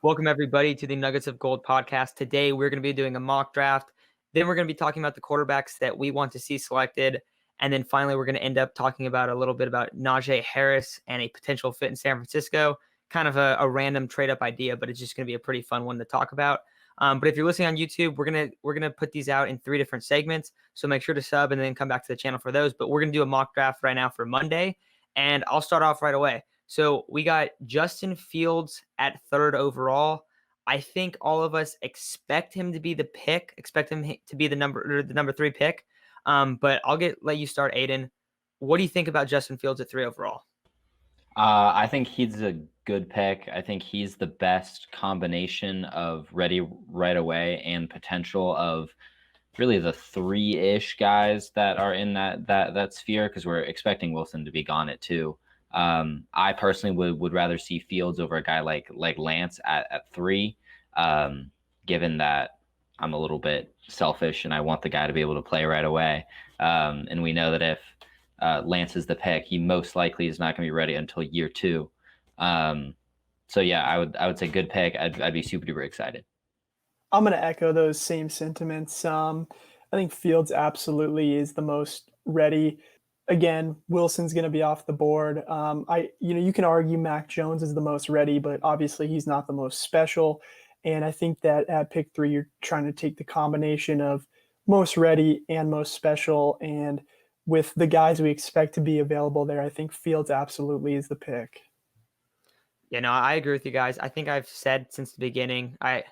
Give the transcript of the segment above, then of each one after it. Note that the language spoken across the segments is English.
Welcome, everybody, to the Nuggets of Gold podcast. Today, we're going to be doing a mock draft. Then, we're going to be talking about the quarterbacks that we want to see selected. And then, finally, we're going to end up talking about a little bit about Najee Harris and a potential fit in San Francisco. Kind of a random trade up idea, but it's just going to be a pretty fun one to talk about. But if you're listening on YouTube, we're gonna put these out in 3 different segments. So make sure to sub and then come back to the channel for those. But we're going to do a mock draft right now for Monday. And I'll start off right away. So we got Justin Fields at 3rd overall. I think all of us expect him to be the pick, expect him to be the number 3 pick. But let you start, Aiden. What do you think about Justin Fields at 3 overall? I think he's a good pick. I think he's the best combination of ready right away and potential of really the 3-ish guys that are in that sphere, because we're expecting Wilson to be gone at 2. I personally would rather see Fields over a guy like Lance at 3, given that I'm a little bit selfish and I want the guy to be able to play right away. And we know that if Lance is the pick, he most likely is not going to be ready until year 2. So yeah, I would say good pick. I'd be super duper excited. I'm going to echo those same sentiments. I think Fields absolutely is the most ready. Again, Wilson's going to be off the board. You can argue Mac Jones is the most ready, but obviously he's not the most special. And I think that at pick 3, you're trying to take the combination of most ready and most special. And with the guys we expect to be available there, I think Fields absolutely is the pick. Yeah, no, I agree with you guys. I think I've said since the beginning, I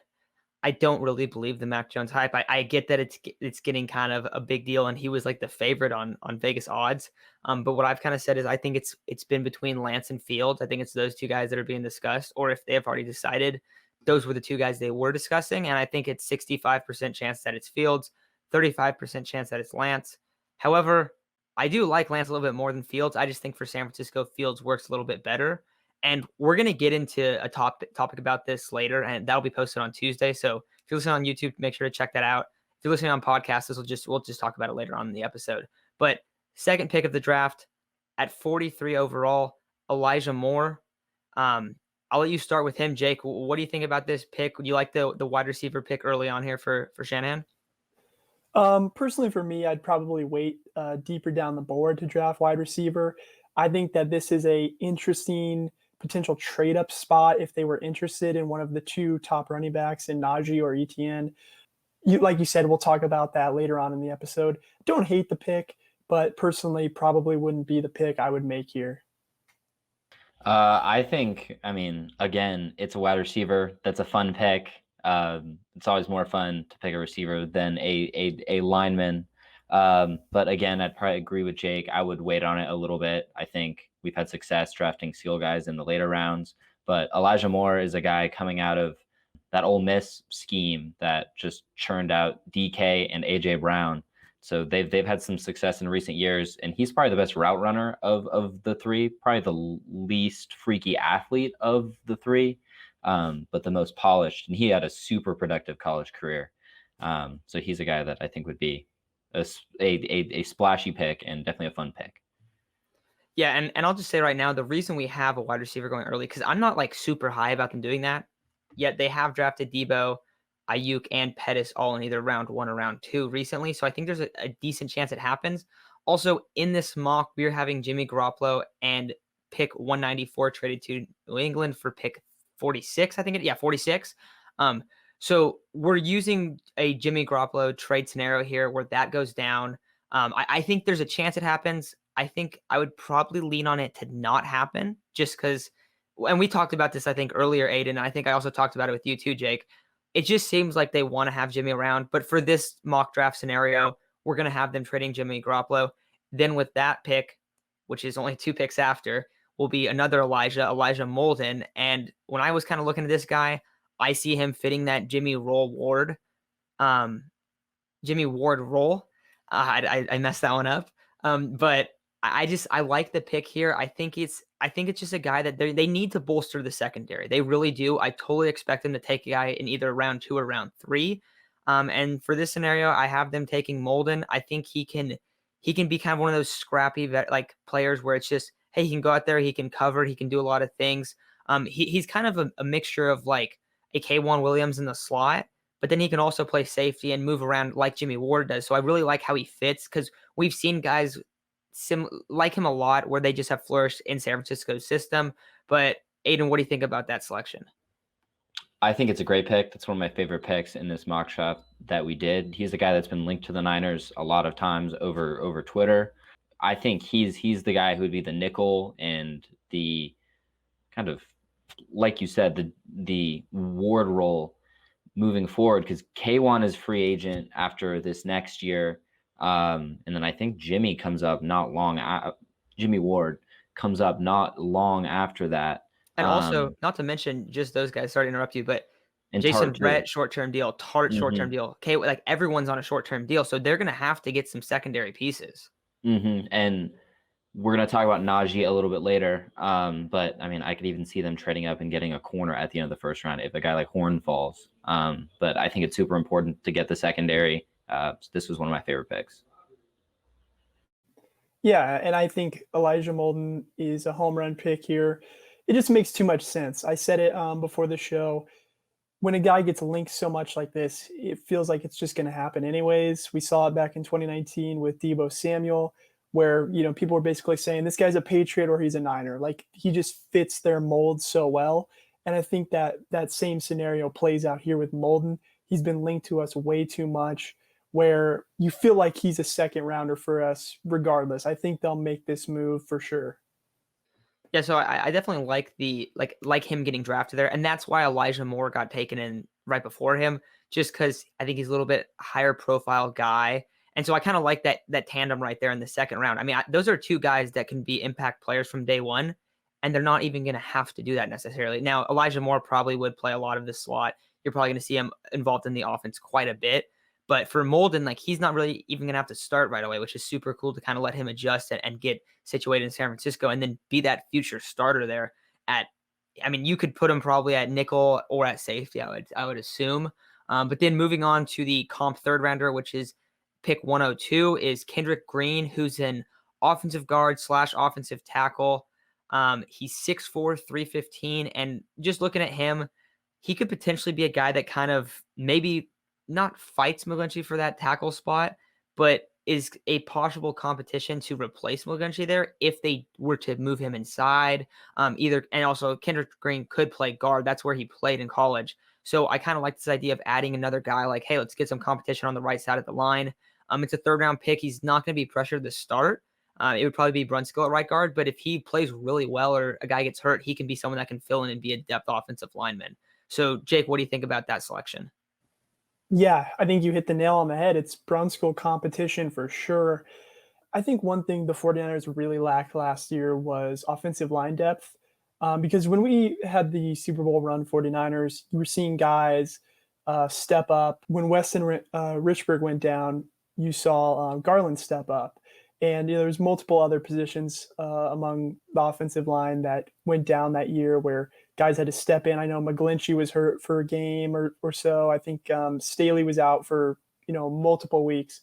don't really believe the Mac Jones hype. I get that it's getting kind of a big deal, and he was like the favorite on Vegas odds. But what I've kind of said is I think it's been between Lance and Fields. I think it's those 2 guys that are being discussed, or if they have already decided, those were the 2 guys they were discussing. And I think it's 65% chance that it's Fields, 35% chance that it's Lance. However, I do like Lance a little bit more than Fields. I just think for San Francisco, Fields works a little bit better. And we're going to get into a topic about this later, and that'll be posted on Tuesday. So if you're listening on YouTube, make sure to check that out. If you're listening on podcasts, we'll just talk about it later on in the episode. But second pick of the draft at 43 overall, Elijah Moore. I'll let you start with him, Jake. What do you think about this pick? Would you like the wide receiver pick early on here for Shanahan? Personally, for me, I'd probably wait deeper down the board to draft wide receiver. I think that this is a interesting potential trade up spot if they were interested in one of the 2 top running backs in Najee or Etienne. Like you said, we'll talk about that later on in the episode. Don't hate the pick, but personally probably wouldn't be the pick I would make here. I think, again, it's a wide receiver. That's a fun pick. It's always more fun to pick a receiver than a lineman. But again, I'd probably agree with Jake. I would wait on it a little bit. I think we've had success drafting seal guys in the later rounds, but Elijah Moore is a guy coming out of that Ole Miss scheme that just churned out DK and AJ Brown. So they've had some success in recent years, and he's probably the best route runner of the 3, probably the least freaky athlete of the 3, but the most polished. And he had a super productive college career. So he's a guy that I think would be a splashy pick and definitely a fun pick. Yeah, and I'll just say right now, the reason we have a wide receiver going early, because I'm not like super high about them doing that, yet they have drafted Debo, Ayuk, and Pettis all in either round 1 or round 2 recently. So I think there's a decent chance it happens. Also, in this mock, we're having Jimmy Garoppolo and pick 194 traded to New England for pick 46, I think. 46. So we're using a Jimmy Garoppolo trade scenario here where that goes down. I think there's a chance it happens. I think I would probably lean on it to not happen just because, and we talked about this, I think, earlier, Aiden. I think I also talked about it with you too, Jake. It just seems like they want to have Jimmy around. But for this mock draft scenario, we're going to have them trading Jimmy Garoppolo. Then with that pick, which is only 2 picks after, will be another Elijah Molden. And when I was kind of looking at this guy, I see him fitting that Jimmy Ward role. I messed that one up. But I like the pick here. I think it's just a guy that they need to bolster the secondary. They really do. I totally expect them to take a guy in either round 2 or round 3. And for this scenario, I have them taking Molden. I think he can be kind of one of those scrappy players where it's just, hey, he can go out there, he can cover, he can do a lot of things. He's kind of a mixture of like a K1 Williams in the slot, but then he can also play safety and move around like Jimmy Ward does. So I really like how he fits because we've seen guys like him a lot where they just have flourished in San Francisco's system. But Aiden, what do you think about that selection? I think it's a great pick. That's one of my favorite picks in this mock shop that we did. He's a guy that's been linked to the Niners a lot of times over Twitter. I think he's the guy who would be the nickel and the kind of, like you said, the Ward role moving forward, because K1 is free agent after this next year. And then I think Jimmy Ward comes up not long after that. And also, not to mention just those guys, sorry to interrupt you, but And Jason Tart Brett, short-term deal, Tart, short-term Mhm. deal. Okay, like everyone's on a short-term deal, so they're going to have to get some secondary pieces. And we're going to talk about Najee a little bit later. But I mean, I could even see them trading up and getting a corner at the end of the first round if a guy like Horn falls. But I think it's super important to get the secondary. So this was one of my favorite picks. Yeah, and I think Elijah Molden is a home run pick here. It just makes too much sense. I said it before the show. When a guy gets linked so much like this, it feels like it's just going to happen anyways. We saw it back in 2019 with Deebo Samuel, where people were basically saying this guy's a Patriot or he's a Niner. Like he just fits their mold so well. And I think that same scenario plays out here with Molden. He's been linked to us way too much, where you feel like he's a second rounder for us regardless. I think they'll make this move for sure. Yeah, so I definitely like the like him getting drafted there, and that's why Elijah Moore got taken in right before him, just because I think he's a little bit higher profile guy, and so I kind of like that tandem right there in the second round. I mean, those are two guys that can be impact players from day one, and they're not even going to have to do that necessarily. Now, Elijah Moore probably would play a lot of the slot. You're probably going to see him involved in the offense quite a bit. But for Molden, like he's not really even gonna have to start right away, which is super cool to kind of let him adjust and get situated in San Francisco and then be that future starter there at, I mean, you could put him probably at nickel or at safety, I would assume. But then moving on to the comp third rounder, which is pick 102, is Kendrick Green, who's an offensive guard / offensive tackle. He's 6'4", 315, and just looking at him, he could potentially be a guy that kind of maybe not fights McGlinchey for that tackle spot, but is a possible competition to replace McGlinchey there if they were to move him inside. And also Kendrick Green could play guard. That's where he played in college. So I kind of like this idea of adding another guy like, hey, let's get some competition on the right side of the line. It's a third round pick. He's not going to be pressured to start. It would probably be Brunskill at right guard, but if he plays really well or a guy gets hurt, he can be someone that can fill in and be a depth offensive lineman. So Jake, what do you think about that selection? Yeah, I think you hit the nail on the head. It's Brunskill competition for sure. I think one thing the 49ers really lacked last year was offensive line depth. Because when we had the Super Bowl run 49ers, you were seeing guys step up. When Weston Richburg went down, you saw Garland step up. And there's multiple other positions among the offensive line that went down that year where guys had to step in. I know McGlinchey was hurt for a game or so. I think Staley was out for multiple weeks.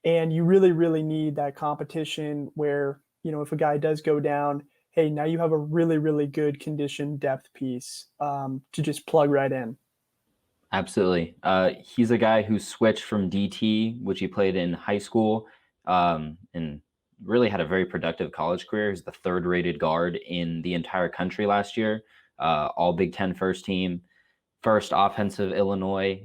And you really, really need that competition where, if a guy does go down, hey, now you have a really, really good condition depth piece to just plug right in. Absolutely. He's a guy who switched from DT, which he played in high school, and really had a very productive college career. He's the third rated guard in the entire country last year, all Big Ten first team, first offensive Illinois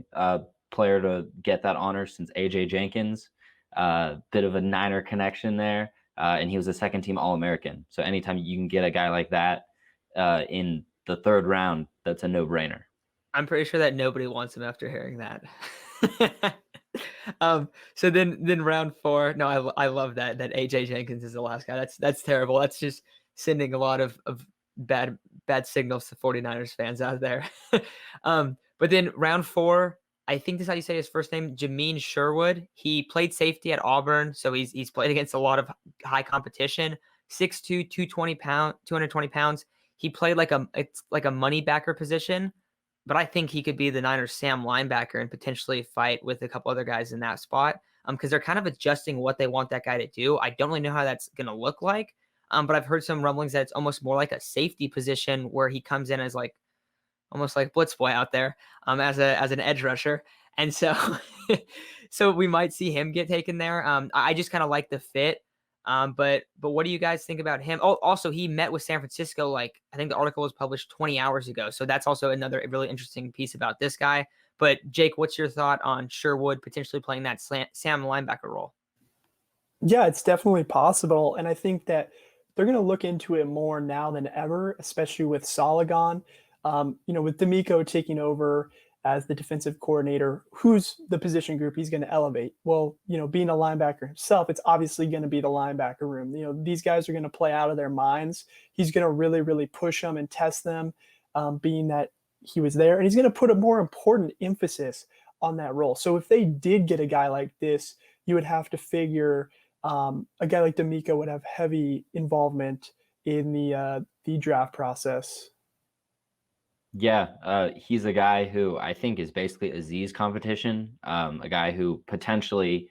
player to get that honor since A.J. Jenkins. Bit of a Niner connection there. And he was a second team All-American. So anytime you can get a guy like that in the third round, that's a no-brainer. I'm pretty sure that nobody wants him after hearing that. So then round 4. No, I love that AJ Jenkins is the last guy. That's terrible. That's just sending a lot of bad signals to 49ers fans out there. But then round 4, I think this is how you say his first name, Jameen Sherwood. He played safety at Auburn, so he's played against a lot of high competition. 6'2", 220 pounds. He played it's like a money backer position. But I think he could be the Niners' Sam linebacker and potentially fight with a couple other guys in that spot because they're kind of adjusting what they want that guy to do. I don't really know how that's going to look like, but I've heard some rumblings that it's almost more like a safety position where he comes in as like almost like Blitz Boy out there, as an edge rusher. And so so we might see him get taken there. I just kind of like the fit. But what do you guys think about him? Oh, also he met with San Francisco, like I think the article was published 20 hours ago. So that's also another really interesting piece about this guy. But Jake, what's your thought on Sherwood potentially playing that Sam linebacker role? Yeah, it's definitely possible, and I think that they're going to look into it more now than ever, especially with Salagon. With D'Amico taking over as the defensive coordinator, who's the position group he's going to elevate? Well, being a linebacker himself, it's obviously going to be the linebacker room. These guys are going to play out of their minds. He's going to really, really push them and test them, being that he was there, and he's going to put a more important emphasis on that role. So if they did get a guy like this, you would have to figure a guy like D'Amico would have heavy involvement in the draft process. Yeah, he's a guy who I think is basically a Z's competition, a guy who potentially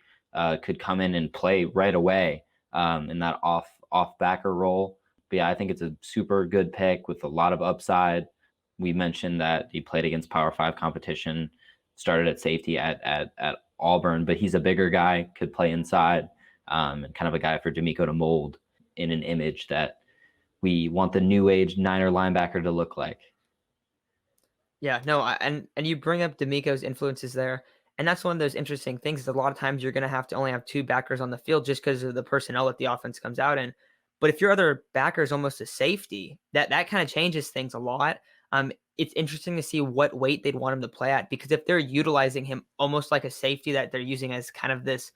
could come in and play right away in that off backer role. But yeah, I think it's a super good pick with a lot of upside. We mentioned that he played against Power Five competition, started at safety at Auburn, but he's a bigger guy, could play inside, and kind of a guy for D'Amico to mold in an image that we want the new age Niner linebacker to look like. Yeah, no, and you bring up D'Amico's influences there, and that's one of those interesting things. Is a lot of times you're going to have to only have two backers on the field just because of the personnel that the offense comes out in. But if your other backer is almost a safety, that kind of changes things a lot. It's interesting to see what weight they'd want him to play at, because if they're utilizing him almost like a safety that they're using as kind of this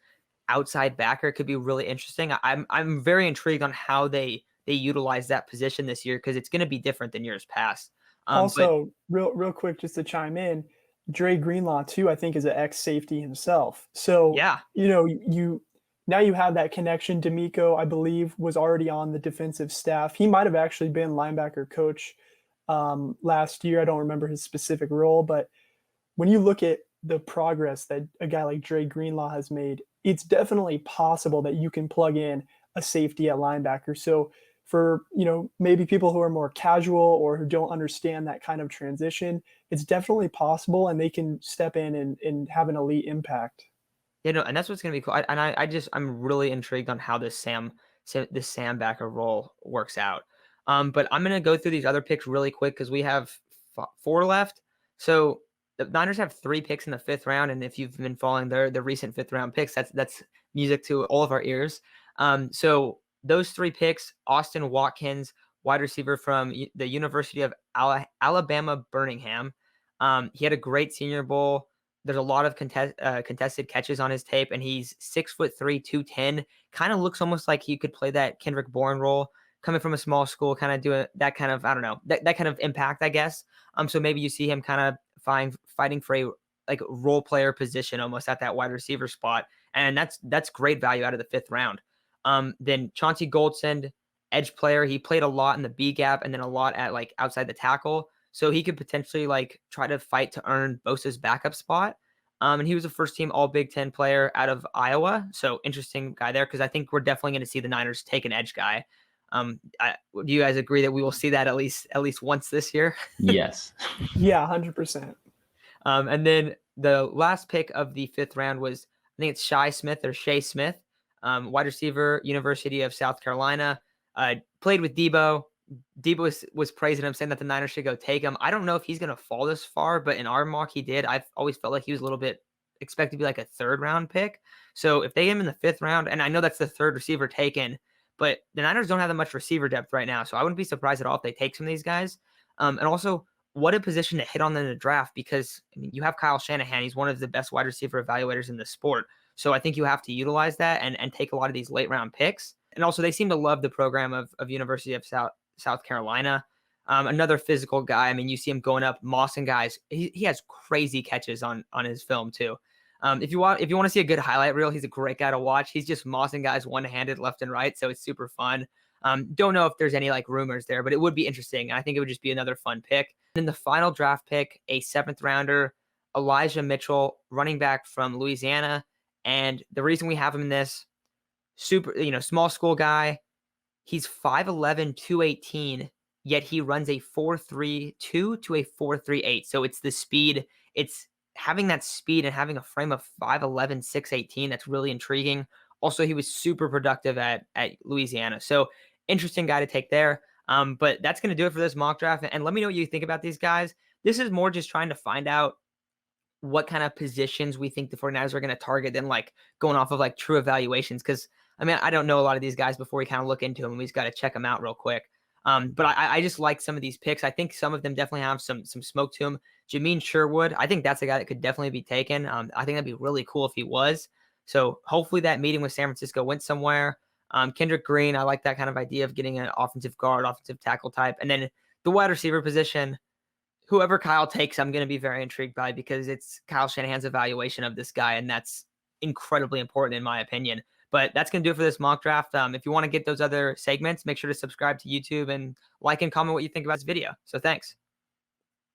outside backer, it could be really interesting. I'm very intrigued on how they utilize that position this year, because it's going to be different than years past. But Also, real quick, just to chime in, Dre Greenlaw too, I think is an ex safety himself. So yeah, you now you have that connection. D'Amico, I believe, was already on the defensive staff. He might have actually been linebacker coach last year. I don't remember his specific role, but when you look at the progress that a guy like Dre Greenlaw has made, it's definitely possible that you can plug in a safety at linebacker. So for maybe people who are more casual or who don't understand that kind of transition, it's definitely possible, and they can step in and have an elite impact. and that's what's gonna be cool. I'm really intrigued on how this Sam backer role works out. But I'm gonna go through these other picks really quick because we have four left. So the Niners have three picks in the fifth round, and if you've been following the recent fifth round picks, that's music to all of our ears. So those three picks: Austin Watkins, wide receiver from the University of Alabama, Birmingham. He had a great Senior Bowl. There's a lot of contested catches on his tape, and he's 6'3", 210. Kind of looks almost like he could play that Kendrick Bourne role, coming from a small school, kind of doing that kind of, I don't know, that kind of impact, I guess. So maybe you see him kind of fighting for a like role player position almost at that wide receiver spot, and that's great value out of the fifth round. Then Chauncey Goldston, edge player, he played a lot in the B gap and then a lot at like outside the tackle. So he could potentially like try to fight to earn Bosa's backup spot. And he was a first team all Big Ten player out of Iowa. So interesting guy there, because I think we're definitely going to see the Niners take an edge guy. Do you guys agree that we will see that at least once this year? Yes. Yeah, 100%. And then the last pick of the fifth round was, I think it's Shai Smith, wide receiver, University of South Carolina. Played with Debo. Debo was praising him, saying that the Niners should go take him. I don't know if he's going to fall this far, but in our mock he did. I've always felt like he was a little bit expected to be like a third round pick. So if they get him in the fifth round, and I know that's the third receiver taken, but the Niners don't have that much receiver depth right now. So I wouldn't be surprised at all if they take some of these guys. And also, what a position to hit on in the draft, because I mean, you have Kyle Shanahan. He's one of the best wide receiver evaluators in the sport. So I think you have to utilize that and take a lot of these late round picks. And also, they seem to love the program of University of South Carolina. Another physical guy. I mean, you see him going up, mossing guys. He has crazy catches on his film too. If you want to see a good highlight reel, he's a great guy to watch. He's just mossing guys one-handed left and right, so it's super fun. Don't know if there's any like rumors there, but it would be interesting. I think it would just be another fun pick. And then the final draft pick, a seventh rounder, Elijah Mitchell, running back from Louisiana. And the reason we have him in this, super, small school guy. He's 5'11", 218, yet he runs a 4.32 to a 4.38. So it's the speed. It's having that speed and having a frame of 5'11", 6'18". That's really intriguing. Also, he was super productive at Louisiana. So interesting guy to take there. But that's going to do it for this mock draft. And let me know what you think about these guys. This is more just trying to find out what kind of positions we think the 49ers are going to target than like going off of like true evaluations. Cause I mean, I don't know a lot of these guys before we kind of look into them. We just got to check them out real quick. But I just like some of these picks. I think some of them definitely have some smoke to them. Jameen Sherwood, I think that's a guy that could definitely be taken. I think that'd be really cool if he was. So hopefully that meeting with San Francisco went somewhere. Kendrick Green, I like that kind of idea of getting an offensive guard, offensive tackle type. And then the wide receiver position, whoever Kyle takes, I'm going to be very intrigued by because it's Kyle Shanahan's evaluation of this guy, and that's incredibly important in my opinion. But that's going to do it for this mock draft. If you want to get those other segments, make sure to subscribe to YouTube and like and comment what you think about this video. So thanks.